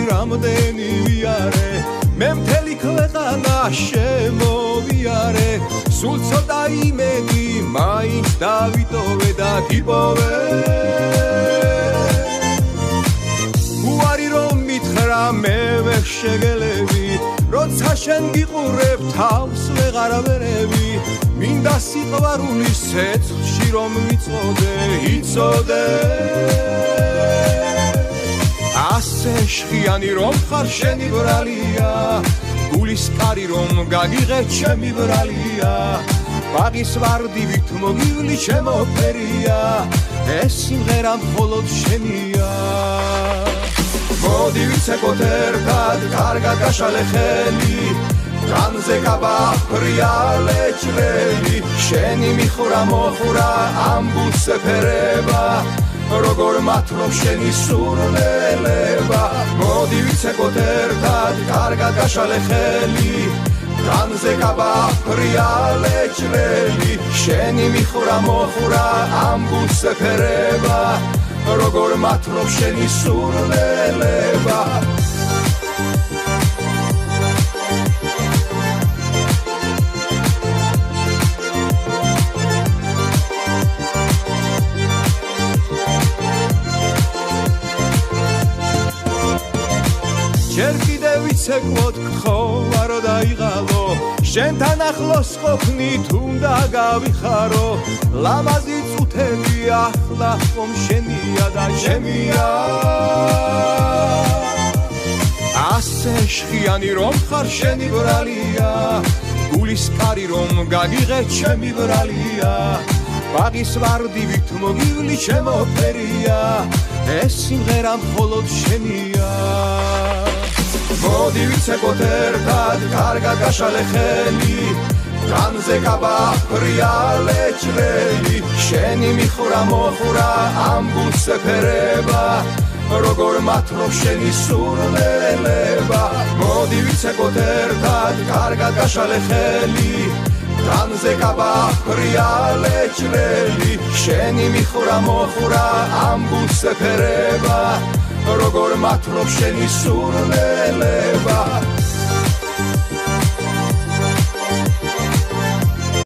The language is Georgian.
რამდენი ვიარე მე მთელი ქვეყანა შემოვიარე სულ ცოტა იმედი მაინც დავიტოვე და გიპოვე უარი რომ მითხრა მე ვერ შეგელები როცა შენ გიყურებ თავს ვეღარ ვერევი მინდა სიყვარულის ცეცხლში რომ ვიწოდე იცოდე ასე შხიანი რომ ხარ შენი ბრალია გულის კარი რომ გაგიღე ჩემი ბრალია ბაღის ვარდივით მოგივლი ჩემო ფერია ეს სიმღერა მხოლოდ შენია მოდი ვიცეკოთ ერთად კარგად გაშალე ხელი განზე გაბახრია ლეჩლელი შენი მიხურა მოხურა ამბულს ეფერება როგორ მათლობ შენი სურნელება მოდი ვიცეკოთ ერთად კარგად გაშალე ხელი განზე გაბახრია ლეჩლელი შენი მიხურა მოხურა ამბულს ეფერება როგორ მათლობ შენი სურნელება ჯერ კიდევ ვიცეკვოთ გთხოვარო დაიღალო შენთან ახლოს ყოფნით უნდა გავიხარო ლამაზი წუთები ახლა ხომ შენია და ჩემია ასე შხიანი რომ ხარ შენი ბრალია გულის კარი რომ გაგიღე ჩემი ბრალია ბაღის ვარდივით მოგივლი ჩემო ფერია ეს სიმღერა მხოლოდ შენია მოდი ვიცეკოთ ერთად კარგად გაშალე ხელი განზე გაბახრია ლეჩლელი შენი მიხურა მოხურა ამბულს ეფერება როგორ მათლობ შენი სურნელება მოდი ვიცეკოთ ერთად კარგად გაშალე ხელი განზე გაბახრია ლეჩლელი შენი მიხურა მოხურა ამბულს ეფერება როგორ მათლობ შენი სურნელება